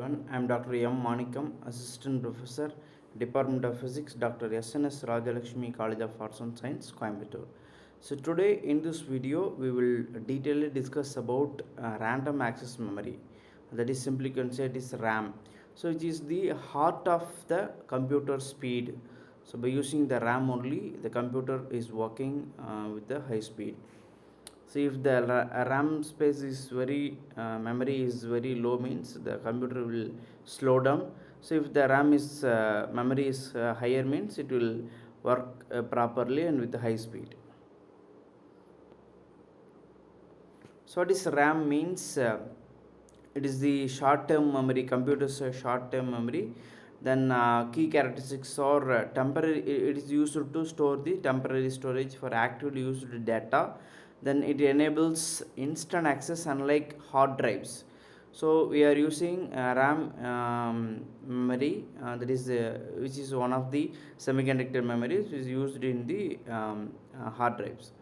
everyone. I am Dr. M. Manikam, Assistant Professor, Department of Physics, Dr. SNS Rajalakshmi College of Arts and Science, Coimbatore. So today in this video, we will detailedly discuss about random access memory. That is simply considered is RAM. So it is the heart of the computer speed. So by using the RAM only, the computer is working with the high speed. So if the RAM space is very memory is very low, means the computer will slow down. So if the RAM is memory is higher, means it will work properly and with high speed. So what is RAM means? It is the short-term memory, computer's short-term memory. Then key characteristics are temporary. It is used to store the temporary storage for actively used data. Then it enables instant access, unlike hard drives. So we are using RAM memory, that is which is one of the semiconductor memories, which is used in the hard drives.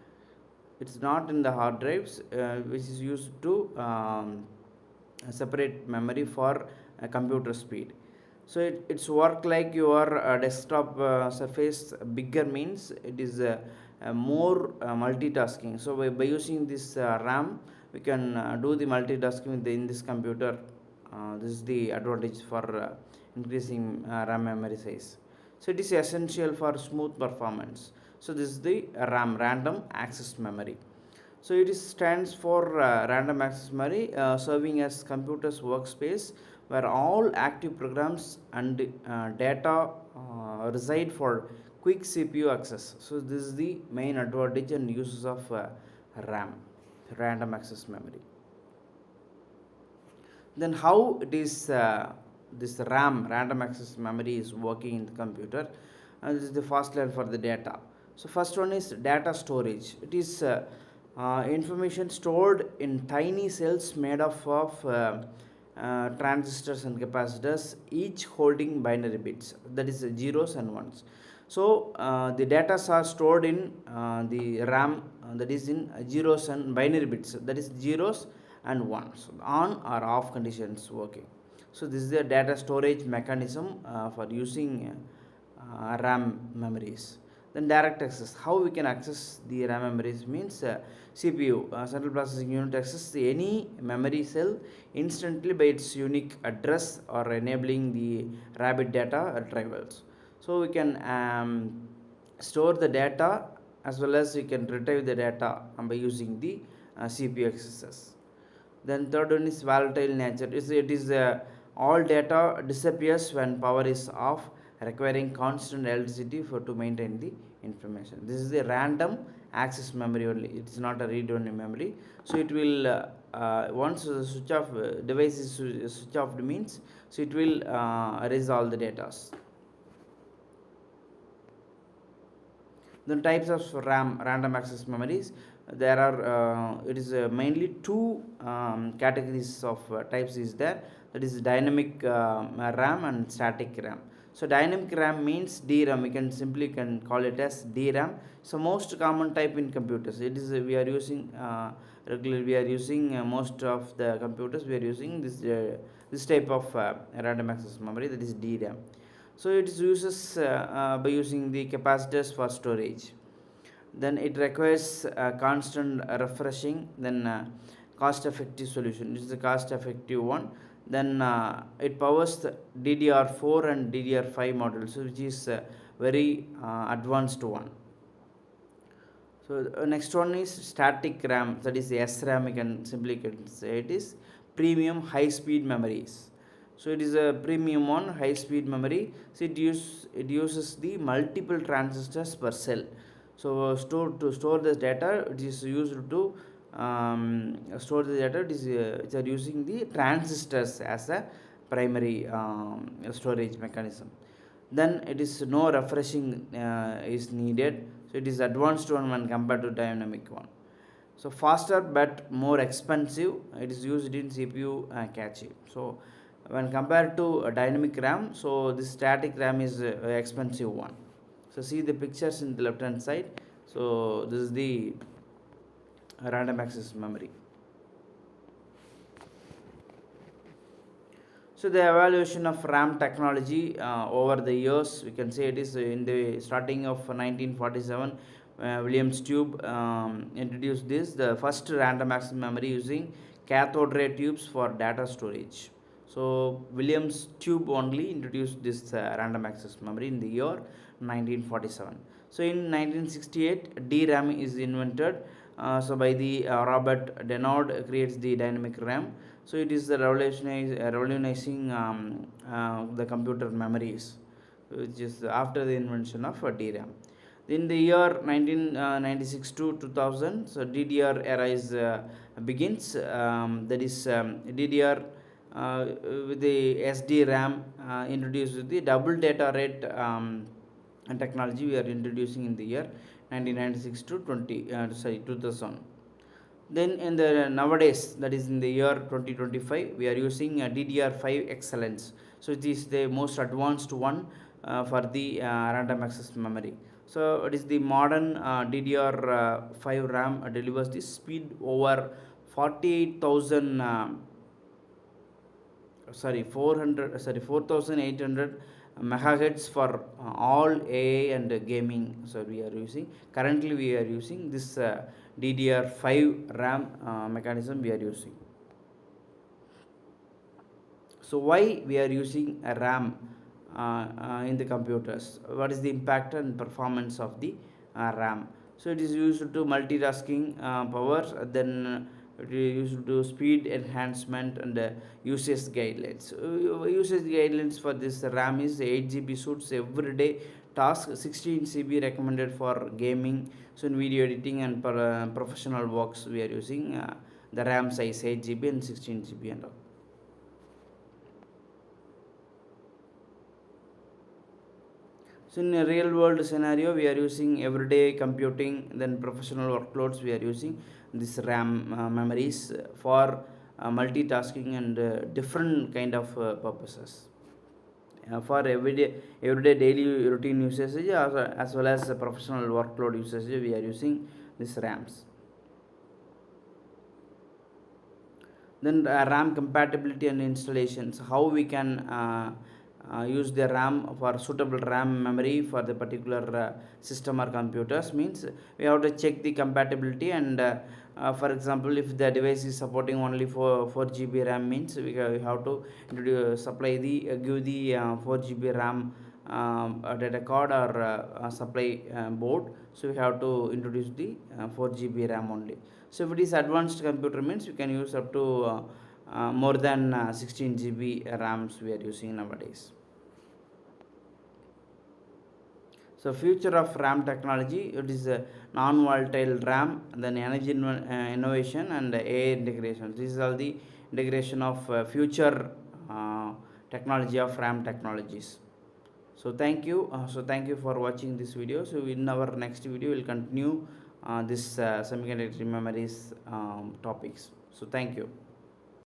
It's not in the hard drives, which is used to separate memory for computer speed. So it's work like your desktop surface bigger, means it is more multitasking. So by using this RAM, we can do the multitasking in this computer. This is the advantage for increasing RAM memory size. So it is essential for smooth performance. So this is the RAM, random access memory. So it is stands for random access memory, serving as computer's workspace where all active programs and data reside for quick CPU access. So this is the main advantage and uses of RAM, random access memory. Then how it is this RAM, random access memory, is working in the computer? This is the first level for the data. So first one is data storage. It is information stored in tiny cells made of transistors and capacitors, each holding binary bits, that is zeros and ones. So the data are stored in the RAM, that is in zeros and binary bits, that is zeros and ones, on or off conditions working. So this is the data storage mechanism for using RAM memories. Then direct access. How we can access the RAM memories means CPU, central processing unit, access any memory cell instantly by its unique address or enabling the rabbit data retrievals. So we can store the data as well as we can retrieve the data by using the CPU accesses. Then third one is volatile nature. It is all data disappears when power is off, requiring constant electricity for to maintain the information. This is the random access memory only. It's not a read-only memory. So it will once the switch off device is switch off means, so it will erase all the data. Then types of RAM, random access memories. There are it is mainly two categories of types is there. That is dynamic RAM and static RAM. So dynamic RAM means DRAM. We can simply can call it as DRAM. So most common type in computers. It is we are using regularly. We are using most of the computers. We are using this type of random access memory, that is DRAM. So it uses by using the capacitors for storage. Then it requires constant refreshing. Then cost effective solution. This is the cost effective one. Then it powers the DDR4 and DDR5 models, which is very advanced one. So next one is static RAM, that is the SRAM. We can simply say it is premium high speed memories. So it is a premium one, high speed memory. So it uses the multiple transistors per cell. So to store the data, it is used to store the data. It is which are using the transistors as a primary storage mechanism. Then it is no refreshing is needed. So it is advanced one when compared to dynamic one. So faster but more expensive. It is used in CPU cache. So when compared to a dynamic RAM, so this static RAM is expensive one. So see the pictures in the left hand side. So this is the random access memory. So the evaluation of RAM technology over the years, we can say it is in the starting of 1947. Williams Tube introduced this, the first random access memory using cathode ray tubes for data storage. So Williams Tube only introduced this random access memory in the year 1947. So in 1968, DRAM is invented. So by the Robert Denard creates the dynamic RAM. So it is the revolutionizing the computer memories, which is after the invention of DRAM. In the year 1996 to 2000, so DDR era is begins. That is DDR with the SDRAM introduced with the double data rate and technology we are introducing in the year 1996 to 2000. Then in the nowadays, that is in the year 2025, we are using DDR5 excellence. So it is the most advanced one for the random access memory. So it is the modern DDR5 RAM delivers the speed over 48,000 4800 megahertz for all AI and gaming. So we are using, currently we are using this DDR5 RAM mechanism we are using. So why we are using a RAM in the computers? What is the impact and performance of the RAM? So it is used to multitasking powers, then it is used to speed enhancement and usage guidelines. Usage guidelines for this RAM is 8 GB suits everyday task, 16 GB recommended for gaming. So in video editing and professional works we are using the RAM size 8 GB and 16 GB and all. So in a real world scenario, we are using everyday computing, then professional workloads, we are using this RAM memories for multitasking and different kind of purposes. For everyday daily routine usage as well as professional workload usage, we are using these RAMs. Then RAM compatibility and installations, how we can use the RAM for suitable RAM memory for the particular system or computers, means we have to check the compatibility. And for example, if the device is supporting only for 4 GB RAM, means we have to supply the give the 4 GB RAM data card or supply board. So we have to introduce the 4 GB RAM only. So if it is advanced computer, means we can use up to more than 16 GB RAMs we are using nowadays. So future of RAM technology, it is a non-volatile RAM, then energy innovation and AI integration. This is all the integration of future technology of RAM technologies. So thank you. Thank you for watching this video. So in our next video, we'll continue this semiconductor memories topics. So thank you.